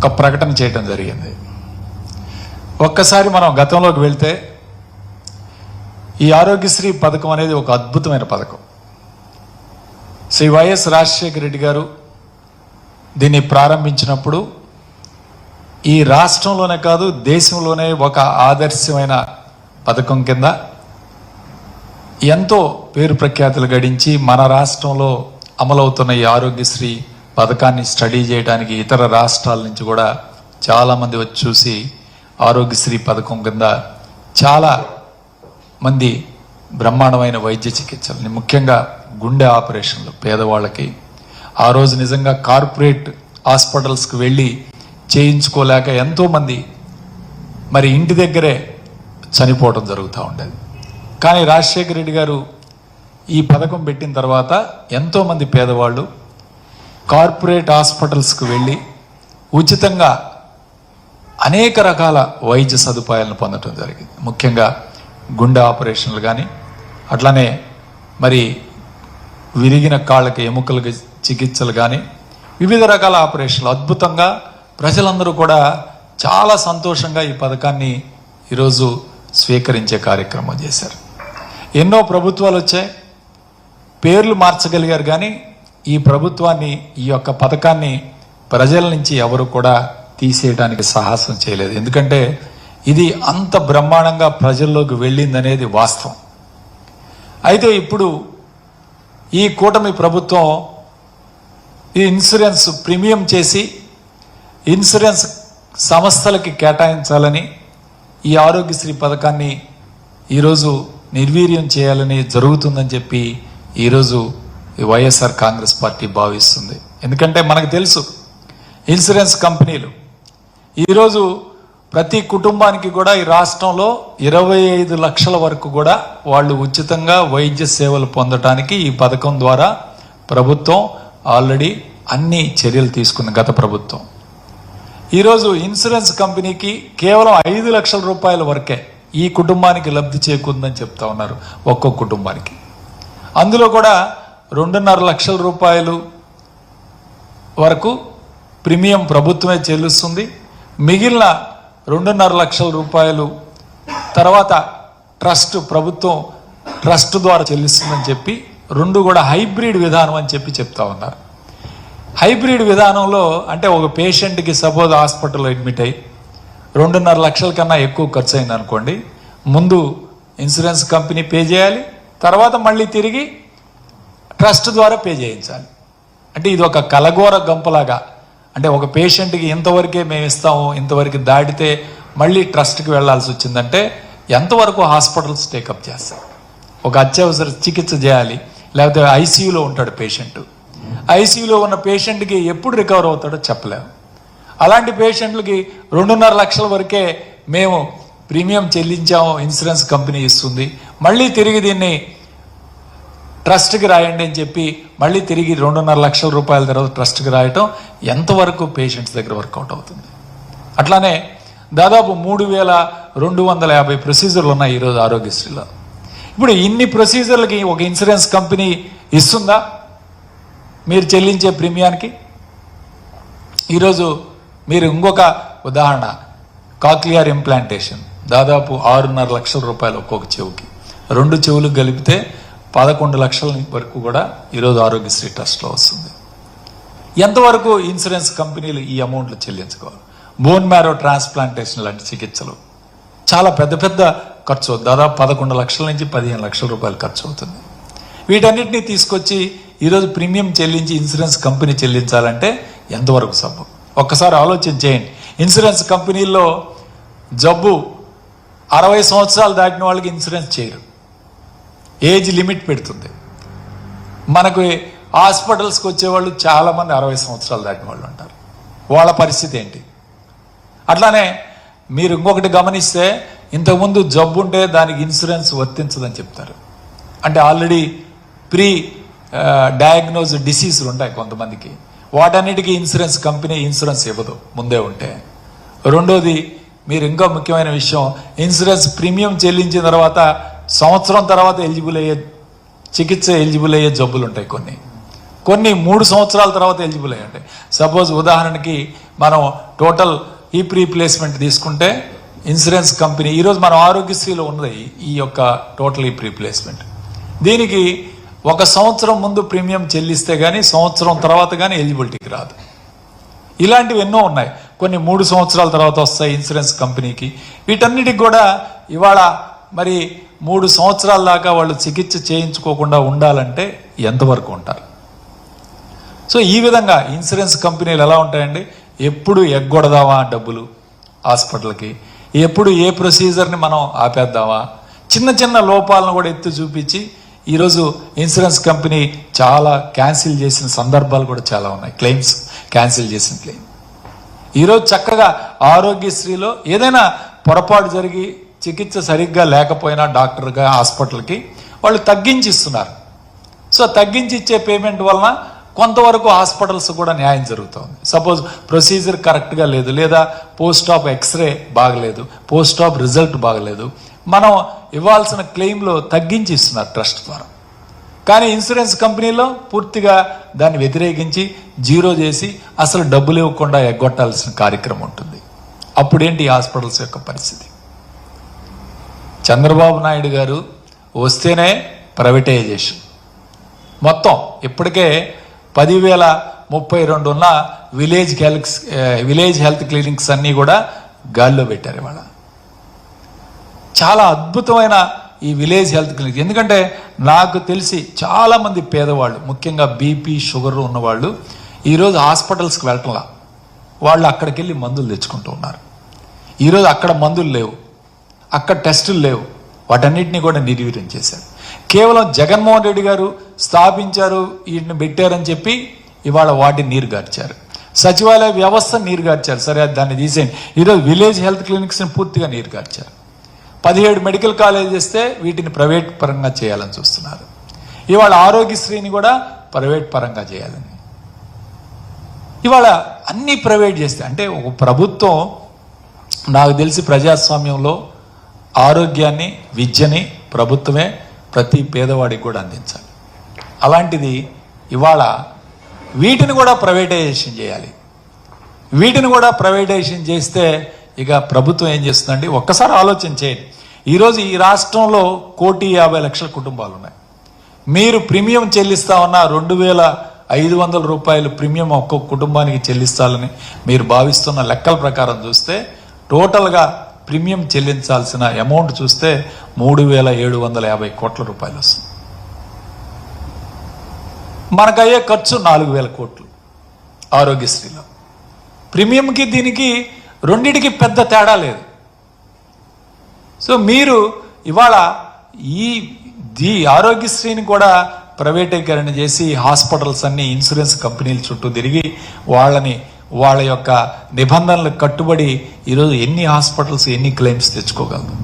ఒక ప్రకటన చేయడం జరిగింది. ఒక్కసారి మనం గతంలోకి వెళ్తే ఈ ఆరోగ్యశ్రీ పథకం అనేది ఒక అద్భుతమైన పథకం. శ్రీ వైఎస్ రాజశేఖర రెడ్డి గారు దీన్ని ప్రారంభించినప్పుడు ఈ రాష్ట్రంలోనే కాదు దేశంలోనే ఒక ఆదర్శమైన పథకం కింద ఎంతో పేరు ప్రఖ్యాతులు గడించి మన రాష్ట్రంలో అమలవుతున్న ఈ ఆరోగ్యశ్రీ పథకాన్ని స్టడీ చేయడానికి ఇతర రాష్ట్రాల నుంచి కూడా చాలామంది వచ్చి చూసి ఆరోగ్యశ్రీ పథకం కింద చాలా మంది బ్రహ్మాండమైన వైద్య చికిత్సల్ని, ముఖ్యంగా గుండె ఆపరేషన్లు పేదవాళ్ళకి ఆ రోజు నిజంగా కార్పొరేట్ హాస్పిటల్స్కి వెళ్ళి చేయించుకోలేక ఎంతోమంది మరి ఇంటి దగ్గరే చనిపోవడం జరుగుతూ ఉండేది. కానీ రాజశేఖర రెడ్డి గారు ఈ పథకం పెట్టిన తర్వాత ఎంతోమంది పేదవాళ్ళు కార్పొరేట్ హాస్పిటల్స్కి వెళ్ళి ఉచితంగా అనేక రకాల వైద్య సదుపాయాలను పొందడం జరిగింది. ముఖ్యంగా గుండె ఆపరేషన్లు కానీ, అట్లానే మరి విరిగిన కాళ్ళకి ఎముకలకి చికిత్సలు కానీ, వివిధ రకాల ఆపరేషన్లు అద్భుతంగా ప్రజలందరూ కూడా చాలా సంతోషంగా ఈ పథకాన్ని ఈరోజు స్వీకరించే కార్యక్రమం చేశారు. ఎన్నో ప్రభుత్వాలు వచ్చాయి, పేర్లు మార్చగలిగారు, కానీ ఈ ప్రభుత్వాన్ని, ఈ యొక్క పథకాన్ని ప్రజల నుంచి ఎవరు కూడా తీసేయడానికి సాహసం చేయలేదు. ఎందుకంటే ఇది అంత బ్రహ్మాండంగా ప్రజల్లోకి వెళ్ళిందనేది వాస్తవం. అయితే ఇప్పుడు ఈ కూటమి ప్రభుత్వం ఈ ఇన్సూరెన్స్ ప్రీమియం చేసి ఇన్సూరెన్స్ సంస్థలకి కేటాయించాలని, ఈ ఆరోగ్యశ్రీ పథకాన్ని ఈరోజు నిర్వీర్యం చేయాలని జరుగుతుందని చెప్పి ఈరోజు ఈ వైఎస్ఆర్ కాంగ్రెస్ పార్టీ భావిస్తుంది. ఎందుకంటే మనకు తెలుసు ఇన్సూరెన్స్ కంపెనీలు ఈరోజు ప్రతి కుటుంబానికి కూడా ఈ రాష్ట్రంలో 25 లక్షల వరకు కూడా వాళ్ళు ఉచితంగా వైద్య సేవలు పొందడానికి ఈ పథకం ద్వారా ప్రభుత్వం ఆల్రెడీ అన్ని చర్యలు తీసుకుంది. గత ప్రభుత్వం ఈరోజు ఇన్సూరెన్స్ కంపెనీకి కేవలం 5 లక్షల రూపాయల వరకే ఈ కుటుంబానికి లబ్ధి చేకూరుందని చెప్తా ఉన్నారు, ఒక్కొక్క కుటుంబానికి. అందులో కూడా 2.5 లక్షల రూపాయలు వరకు ప్రీమియం ప్రభుత్వమే చెల్లిస్తుంది. మిగిలిన 2.5 లక్షల రూపాయలు తర్వాత ప్రభుత్వం ట్రస్ట్ ద్వారా చెల్లిస్తుందని చెప్పి, రెండు కూడా హైబ్రిడ్ విధానం అని చెప్పి చెప్తా ఉన్నారు. హైబ్రిడ్ విధానంలో అంటే ఒక పేషెంట్కి సపోజ్ హాస్పిటల్లో అడ్మిట్ అయ్యి 2.5 లక్షల కన్నా ఎక్కువ ఖర్చు అయింది అనుకోండి, ముందు ఇన్సూరెన్స్ కంపెనీ పే చేయాలి, తర్వాత మళ్ళీ తిరిగి ట్రస్ట్ ద్వారా పే చేయించాలి. అంటే ఇది ఒక కలగోర గంపలాగా, అంటే ఒక పేషెంట్కి ఇంతవరకే మేము ఇస్తాము, ఇంతవరకు దాటితే మళ్ళీ ట్రస్ట్కి వెళ్లాల్సి వచ్చిందంటే ఎంతవరకు హాస్పిటల్స్ టేకప్ చేస్తారు? ఒక అత్యవసర చికిత్స చేయాలి, లేకపోతే ఐసీయూలో ఉంటాడు పేషెంట్, ఐసీయూలో ఉన్న పేషెంట్కి ఎప్పుడు రికవర్ అవుతాడో చెప్పలేము. అలాంటి పేషెంట్లకి 2.5 లక్షల వరకే మేము ప్రీమియం చెల్లించాము, ఇన్సూరెన్స్ కంపెనీ ఇస్తుంది, మళ్ళీ తిరిగి దీన్ని ట్రస్ట్కి రాయండి అని చెప్పి మళ్ళీ తిరిగి 2.5 లక్షల రూపాయల తర్వాత ట్రస్ట్కి రాయటం ఎంతవరకు పేషెంట్స్ దగ్గర వర్కౌట్ అవుతుంది? అట్లానే దాదాపు 3,250 ప్రొసీజర్లు ఉన్నాయి ఈరోజు ఆరోగ్యశ్రీలో. ఇప్పుడు ఇన్ని ప్రొసీజర్లకి ఒక ఇన్సూరెన్స్ కంపెనీ ఇస్తుందా మీరు చెల్లించే ప్రీమియానికి? ఈరోజు మీరు ఇంకొక ఉదాహరణ, కాక్లియర్ ఇంప్లాంటేషన్ దాదాపు 6.5 లక్షల రూపాయలు ఒక్కొక్క చెవుకి, 2 చెవులు కలిపితే 11 లక్షల వరకు కూడా ఈరోజు ఆరోగ్యశ్రీ ట్రస్ట్లో వస్తుంది. ఎంతవరకు ఇన్సూరెన్స్ కంపెనీలు ఈ అమౌంట్లు చెల్లించుకోవాలి? బోన్ మ్యారో ట్రాన్స్ప్లాంటేషన్ లాంటి చికిత్సలు చాలా పెద్ద పెద్ద ఖర్చు అవుతుంది, దాదాపు 11 లక్షల నుంచి 15 లక్షల రూపాయలు ఖర్చు అవుతుంది. వీటన్నిటినీ తీసుకొచ్చి ఈరోజు ప్రీమియం చెల్లించి ఇన్సూరెన్స్ కంపెనీ చెల్లించాలంటే ఎంతవరకు సబ్బు? ఒక్కసారి ఆలోచన చేయండి. ఇన్సూరెన్స్ కంపెనీల్లో జబ్బు 60 సంవత్సరాలు దాటిన వాళ్ళకి ఇన్సూరెన్స్ చేయరు, ఏజ్ లిమిట్ పెడుతుంది. మనకు హాస్పిటల్స్కి వచ్చేవాళ్ళు చాలామంది 60 సంవత్సరాలు దాటిన వాళ్ళు ఉంటారు, వాళ్ళ పరిస్థితి ఏంటి? అట్లానే మీరు ఇంకొకటి గమనిస్తే, ఇంతకుముందు జబ్బు ఉంటే దానికి ఇన్సూరెన్స్ వర్తించదని చెప్తారు. అంటే ఆల్రెడీ ప్రీ డయాగ్నోజ్ డిసీజులు ఉంటాయి కొంతమందికి, వాటన్నిటికీ ఇన్సూరెన్స్ కంపెనీ ఇన్సూరెన్స్ ఇవ్వదు ముందే ఉంటే. రెండోది, మీరు ఇంకా ముఖ్యమైన విషయం, ఇన్సూరెన్స్ ప్రీమియం చెల్లించిన తర్వాత సంవత్సరం తర్వాత చికిత్స ఎలిజిబుల్ అయ్యే జబ్బులు ఉంటాయి, కొన్ని 3 సంవత్సరాల తర్వాత ఎలిజిబుల్ అయ్యి ఉంటాయి. సపోజ్ ఉదాహరణకి మనం టోటల్ హిప్ రీప్లేస్మెంట్ తీసుకుంటే ఇన్సూరెన్స్ కంపెనీ ఈరోజు మనం ఆరోగ్యశ్రీలో ఉన్నది ఈ యొక్క టోటల్ హిప్ రీప్లేస్మెంట్. దీనికి 1 సంవత్సరం ముందు ప్రీమియం చెల్లిస్తే కానీ సంవత్సరం తర్వాత కానీ ఎలిజిబిలిటీకి రాదు. ఇలాంటివి ఎన్నో ఉన్నాయి. కొన్ని 3 సంవత్సరాల తర్వాత వస్తాయి ఇన్సూరెన్స్ కంపెనీకి. వీటన్నిటికి కూడా ఇవాళ మరి 3 సంవత్సరాల దాకా వాళ్ళు చికిత్స చేయించుకోకుండా ఉండాలంటే ఎంతవరకు ఉంటారు? సో ఈ విధంగా ఇన్సూరెన్స్ కంపెనీలు ఎలా ఉంటాయండి, ఎప్పుడు ఎగ్గొడదామా డబ్బులు హాస్పిటల్కి, ఎప్పుడు ఏ ప్రొసీజర్ని మనం ఆపేద్దామా, చిన్న చిన్న లోపాలను కూడా ఎత్తి చూపించి ఈరోజు ఇన్సూరెన్స్ కంపెనీ చాలా క్యాన్సిల్ చేసిన సందర్భాలు కూడా చాలా ఉన్నాయి. క్లెయిమ్స్ క్యాన్సిల్ చేసిన క్లెయిమ్. ఈరోజు చక్కగా ఆరోగ్యశ్రీలో ఏదైనా పొరపాటు జరిగి చికిత్స సరిగ్గా లేకపోయినా డాక్టర్గా హాస్పిటల్కి వాళ్ళు తగ్గించి ఇస్తున్నారు. సో తగ్గించి ఇచ్చే పేమెంట్ వలన కొంతవరకు హాస్పిటల్స్ కూడా న్యాయం జరుగుతుంది. సపోజ్ ప్రొసీజర్ కరెక్ట్గా లేదు, లేదా పోస్ట్ ఆఫ్ ఎక్స్రే బాగలేదు, పోస్ట్ ఆఫ్ రిజల్ట్ బాగలేదు, మనం ఇవ్వాల్సిన క్లెయిమ్లో తగ్గించి ఇస్తున్నారు ట్రస్ట్ ద్వారా. కానీ ఇన్సూరెన్స్ కంపెనీలో పూర్తిగా దాన్ని వ్యతిరేకించి జీరో చేసి అసలు డబ్బులు ఇవ్వకుండా ఎగ్గొట్టాల్సిన కార్యక్రమం ఉంటుంది. అప్పుడేంటి హాస్పిటల్స్ యొక్క పరిస్థితి? చంద్రబాబు నాయుడు గారు వస్తేనే ప్రైవేటైజేషన్ మొత్తం. ఇప్పటికే 10,032 ఉన్న విలేజ్ హెల్త్ క్లినిక్స్ అన్నీ కూడా గాల్లో పెట్టారు ఇవాళ. చాలా అద్భుతమైన ఈ విలేజ్ హెల్త్ క్లినిక్. ఎందుకంటే నాకు తెలిసి చాలామంది పేదవాళ్ళు, ముఖ్యంగా బీపీ షుగర్ ఉన్నవాళ్ళు ఈరోజు హాస్పిటల్స్కి వెళ్ళటంలా, వాళ్ళు అక్కడికి వెళ్ళి మందులు తెచ్చుకుంటూ ఉన్నారు. ఈరోజు అక్కడ మందులు లేవు, అక్కడ టెస్టులు లేవు, వాటన్నిటినీ కూడా నిర్వీర్యం చేశారు. కేవలం జగన్మోహన్ రెడ్డి గారు స్థాపించారు, వీటిని పెట్టారని చెప్పి ఇవాళ వాటిని నీరుగార్చారు. సచివాలయ వ్యవస్థ నీరుగార్చారు, సరే దాన్ని తీసేయండి. ఈరోజు విలేజ్ హెల్త్ క్లినిక్స్ని పూర్తిగా నీరుగార్చారు. 17 మెడికల్ కాలేజెస్ ఇస్తే వీటిని ప్రైవేట్ పరంగా చేయాలని చూస్తున్నారు. ఇవాళ ఆరోగ్యశ్రీని కూడా ప్రైవేట్ పరంగా చేయాలని. ఇవాళ అన్నీ ప్రైవేట్ చేస్తే అంటే ఒక ప్రభుత్వం, నాకు తెలిసి ప్రజాస్వామ్యంలో ఆరోగ్యాన్ని విద్యని ప్రభుత్వమే ప్రతి పేదవాడికి కూడా అందించాలి. అలాంటిది ఇవాళ వీటిని కూడా ప్రైవేటైజేషన్ చేయాలి. వీటిని కూడా ప్రైవేటైజేషన్ చేస్తే ఇక ప్రభుత్వం ఏం చేస్తుందండి? ఒక్కసారి ఆలోచన చేయండి. ఈరోజు ఈ రాష్ట్రంలో 1,50,00,000 కుటుంబాలు ఉన్నాయి. మీరు ప్రీమియం చెల్లిస్తా ఉన్న 2,500 రూపాయలు ప్రీమియం ఒక్కొక్క కుటుంబానికి చెల్లిస్తాలని మీరు భావిస్తున్న లెక్కల ప్రకారం చూస్తే టోటల్గా ప్రీమియం చెల్లించాల్సిన అమౌంట్ చూస్తే 3,750 కోట్ల రూపాయలు వస్తుంది. మనకయ్యే ఖర్చు 4,000 కోట్లు ఆరోగ్యశ్రీలో. ప్రీమియంకి దీనికి రెండిటికి పెద్ద తేడా లేదు. సో మీరు ఇవాళ ఈ ఆరోగ్యశ్రీని కూడా ప్రైవేటీకరణ చేసి హాస్పిటల్స్ అన్ని ఇన్సూరెన్స్ కంపెనీల చుట్టూ తిరిగి వాళ్ళ యొక్క నిబంధనలకు కట్టుబడి ఈరోజు ఎన్ని హాస్పిటల్స్ ఎన్ని క్లెయిమ్స్ తెచ్చుకోగలదు?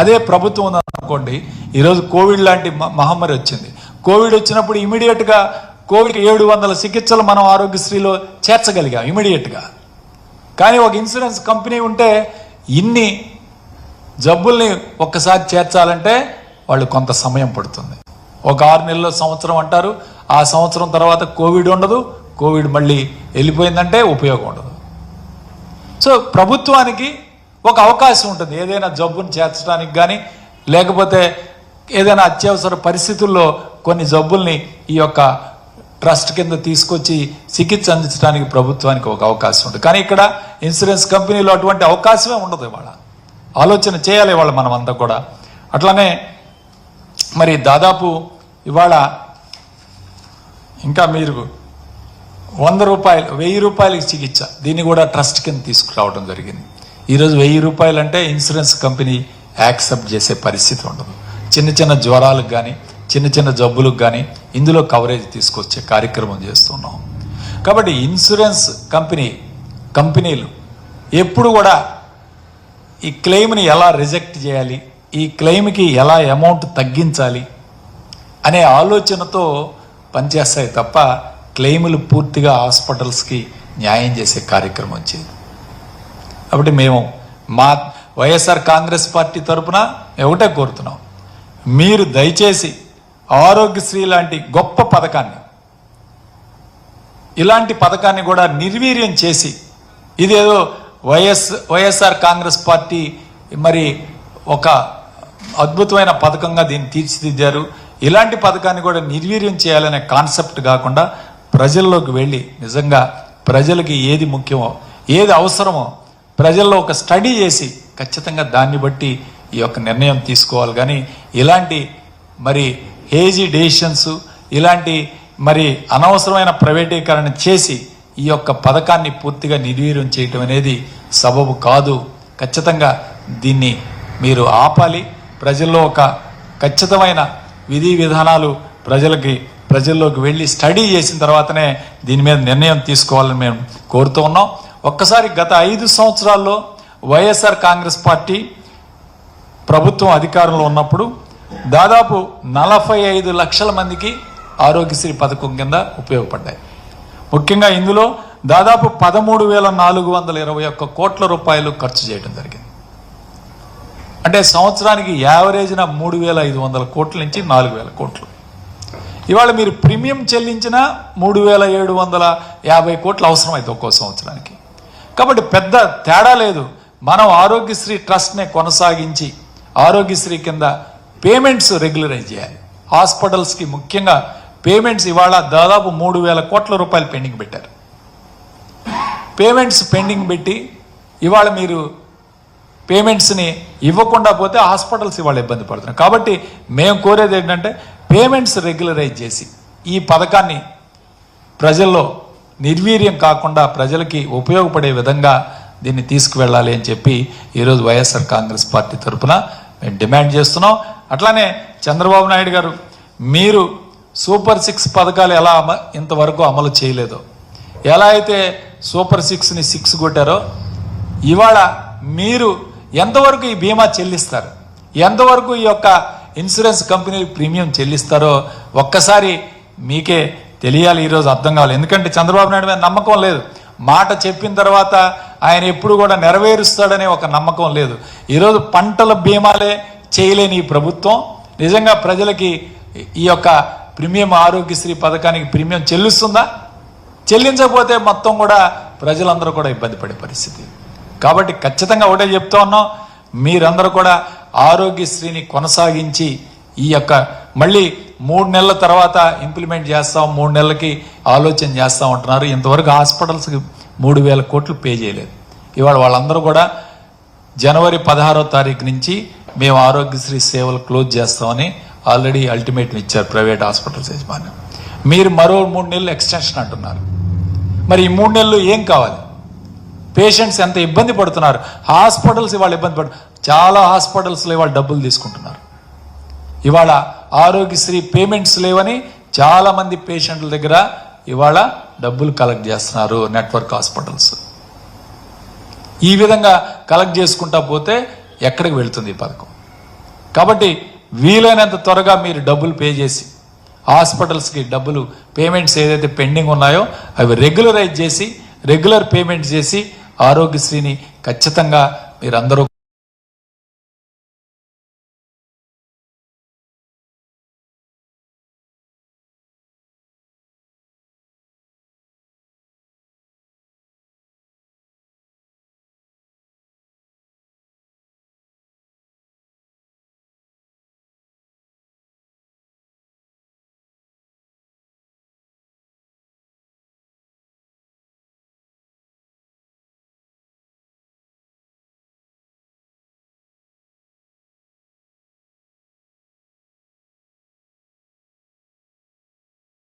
అదే ప్రభుత్వం ఉందనుకోండి, ఈరోజు కోవిడ్ లాంటి మహమ్మారి వచ్చింది. కోవిడ్ వచ్చినప్పుడు ఇమీడియట్గా కోవిడ్ 700 చికిత్సలు మనం ఆరోగ్యశ్రీలో చేర్చగలిగాం ఇమీడియట్గా. కానీ ఒక ఇన్సూరెన్స్ కంపెనీ ఉంటే ఇన్ని జబ్బుల్ని ఒక్కసారి చేర్చాలంటే వాళ్ళు కొంత సమయం పడుతుంది. ఒక 6 నెలల్లో సంవత్సరం అంటారు. ఆ సంవత్సరం తర్వాత కోవిడ్ ఉండదు, కోవిడ్ మళ్ళీ వెళ్ళిపోయిందంటే ఉపయోగం ఉండదు. సో ప్రభుత్వానికి ఒక అవకాశం ఉంటుంది ఏదైనా జబ్బుని చేర్చడానికి కానీ, లేకపోతే ఏదైనా అత్యవసర పరిస్థితుల్లో కొన్ని జబ్బుల్ని ఈ యొక్క ట్రస్ట్ కింద తీసుకొచ్చి చికిత్స అందించడానికి ప్రభుత్వానికి ఒక అవకాశం ఉంటుంది. కానీ ఇక్కడ ఇన్సూరెన్స్ కంపెనీలో అటువంటి అవకాశమే ఉండదు. ఇవాళ ఆలోచన చేయాలి ఇవాళ మనం అంతా కూడా. అట్లానే మరి దాదాపు ఇవాళ ఇంకా మీరు 100 రూపాయలు 1000 రూపాయలకి చికిత్స, దీన్ని కూడా ట్రస్ట్ కింద తీసుకురావడం జరిగింది. ఈరోజు 1000 రూపాయలు అంటే ఇన్సూరెన్స్ కంపెనీ యాక్సెప్ట్ చేసే పరిస్థితి ఉండదు. చిన్న చిన్న జ్వరాలకు కానీ చిన్న చిన్న జబ్బులకు కానీ ఇందులో కవరేజ్ తీసుకొచ్చే కార్యక్రమం చేస్తున్నాం. కాబట్టి ఇన్సూరెన్స్ కంపెనీలు ఎప్పుడు కూడా ఈ క్లెయిమ్ని ఎలా రిజెక్ట్ చేయాలి, ఈ క్లెయిమ్కి ఎలా అమౌంట్ తగ్గించాలి అనే ఆలోచనతో పనిచేస్తాయి తప్ప క్లెయిములు పూర్తిగా హాస్పిటల్స్కి న్యాయం చేసే కార్యక్రమం చేయదు. కాబట్టి మేము మా వైఎస్ఆర్ కాంగ్రెస్ పార్టీ తరఫున ఒకటే కోరుతున్నాం, మీరు దయచేసి ఆరోగ్యశ్రీ లాంటి గొప్ప పథకాన్ని ఇలాంటి పథకాన్ని కూడా నిర్వీర్యం చేసి ఇదేదో వైఎస్ఆర్ కాంగ్రెస్ పార్టీ మరి ఒక అద్భుతమైన పథకంగా దీన్ని తీర్చిదిద్దారు. ఇలాంటి పథకాన్ని కూడా నిర్వీర్యం చేయాలనే కాన్సెప్ట్ కాకుండా ప్రజల్లోకి వెళ్ళి నిజంగా ప్రజలకి ఏది ముఖ్యమో ఏది అవసరమో ప్రజల్లో ఒక స్టడీ చేసి ఖచ్చితంగా దాన్ని బట్టి ఈ యొక్క నిర్ణయం తీసుకోవాలి. కానీ ఇలాంటి మరి హేజీ డెసిషన్స్, ఇలాంటి మరి అనవసరమైన ప్రైవేటీకరణ చేసి ఈ యొక్క పథకాన్ని పూర్తిగా నిర్వీర్యం చేయటం అనేది సబబు కాదు. ఖచ్చితంగా దీన్ని మీరు ఆపాలి. ప్రజల్లో ఒక ఖచ్చితమైన విధి విధానాలు ప్రజల్లోకి వెళ్ళి స్టడీ చేసిన తర్వాతనే దీని మీద నిర్ణయం తీసుకోవాలని మేము కోరుతూ ఉన్నాం. ఒక్కసారి గత 5 సంవత్సరాల్లో వైఎస్ఆర్ కాంగ్రెస్ పార్టీ ప్రభుత్వం అధికారంలో ఉన్నప్పుడు దాదాపు 45 లక్షల మందికి ఆరోగ్యశ్రీ పథకం కింద ఉపయోగపడ్డాయి. ముఖ్యంగా ఇందులో దాదాపు 13,421 కోట్ల రూపాయలు ఖర్చు చేయడం జరిగింది. అంటే సంవత్సరానికి యావరేజ్న 3,500 కోట్ల నుంచి 4,000 కోట్లు. ఇవాళ మీరు ప్రీమియం చెల్లించిన 3,750 కోట్లు అవసరమైంది ఒక్కో సంవత్సరానికి. కాబట్టి పెద్ద తేడా లేదు. మనం ఆరోగ్యశ్రీ ట్రస్ట్నే కొనసాగించి ఆరోగ్యశ్రీ కింద పేమెంట్స్ రెగ్యులరైజ్ చేయాలి. హాస్పిటల్స్కి ముఖ్యంగా పేమెంట్స్ ఇవాళ దాదాపు 3,000 కోట్ల రూపాయలు పెండింగ్ పెట్టారు. పేమెంట్స్ పెండింగ్ పెట్టి ఇవాళ మీరు పేమెంట్స్ని ఇవ్వకుండా పోతే హాస్పిటల్స్ ఇవాళ ఇబ్బంది పడుతున్నాయి. కాబట్టి మేము కోరేది ఏంటంటే పేమెంట్స్ రెగ్యులరైజ్ చేసి ఈ పథకాన్ని ప్రజల్లో నిర్వీర్యం కాకుండా ప్రజలకి ఉపయోగపడే విధంగా దీన్ని తీసుకువెళ్ళాలి అని చెప్పి ఈరోజు వైఎస్ఆర్ కాంగ్రెస్ పార్టీ తరఫున మేము డిమాండ్ చేస్తున్నాం. అట్లానే చంద్రబాబు నాయుడు గారు, మీరు సూపర్ 6 పథకాలు ఎలా ఇంతవరకు అమలు చేయలేదో, ఎలా అయితే సూపర్ 6ని 6 కొట్టారో ఇవాళ మీరు ఎంతవరకు ఈ బీమా చెల్లిస్తారు, ఎంతవరకు ఈ యొక్క ఇన్సూరెన్స్ కంపెనీలు ప్రీమియం చెల్లిస్తారో ఒక్కసారి మీకే తెలియాలి. ఈరోజు అర్థం కావాలి. ఎందుకంటే చంద్రబాబు నాయుడు మీద నమ్మకం లేదు. మాట చెప్పిన తర్వాత ఆయన ఎప్పుడు కూడా నెరవేరుస్తాడనే ఒక నమ్మకం లేదు. ఈరోజు పంటల బీమాలే చేయలేని ఈ ప్రభుత్వం నిజంగా ప్రజలకి ఈ యొక్క ప్రీమియం ఆరోగ్యశ్రీ పథకానికి ప్రీమియం చెల్లిస్తుందా? చెల్లించకపోతే మొత్తం కూడా ప్రజలందరూ కూడా ఇబ్బంది పడే పరిస్థితి. కాబట్టి ఖచ్చితంగా ఒకటే చెప్తా ఉన్నాం, మీరందరూ కూడా ఆరోగ్యశ్రీని కొనసాగించి ఈ యొక్క మళ్ళీ 3 నెలల తర్వాత ఇంప్లిమెంట్ చేస్తాం, 3 నెలలకి ఆలోచన చేస్తాం అంటున్నారు. ఇంతవరకు హాస్పిటల్స్కి 3,000 కోట్లు పే చేయలేదు. ఇవాళ వాళ్ళందరూ కూడా జనవరి 16వ తారీఖు నుంచి మేము ఆరోగ్యశ్రీ సేవలు క్లోజ్ చేస్తామని ఆల్రెడీ అల్టిమేటం ఇచ్చారు ప్రైవేట్ హాస్పిటల్స్ యజమాన్యం. మీరు మరో 3 నెలలు ఎక్స్టెన్షన్ అంటున్నారు. మరి ఈ 3 నెలలు ఏం కావాలి? పేషెంట్స్ ఎంత ఇబ్బంది పడుతున్నారు. హాస్పిటల్స్ ఇవాళ ఇబ్బంది చాలా హాస్పిటల్స్లో ఇవాళ డబ్బులు తీసుకుంటున్నారు. ఇవాళ ఆరోగ్యశ్రీ పేమెంట్స్ లేవని చాలామంది పేషెంట్ల దగ్గర ఇవాళ డబ్బులు కలెక్ట్ చేస్తున్నారు నెట్వర్క్ హాస్పిటల్స్. ఈ విధంగా కలెక్ట్ చేసుకుంటా పోతే ఎక్కడికి వెళ్తుంది ఈ పథకం? కాబట్టి వీలైనంత త్వరగా మీరు డబ్బులు పే చేసి హాస్పిటల్స్కి డబ్బులు పేమెంట్స్ ఏదైతే పెండింగ్ ఉన్నాయో అవి రెగ్యులరైజ్ చేసి రెగ్యులర్ పేమెంట్స్ చేసి ఆరోగ్యశ్రీని ఖచ్చితంగా మీరందరూ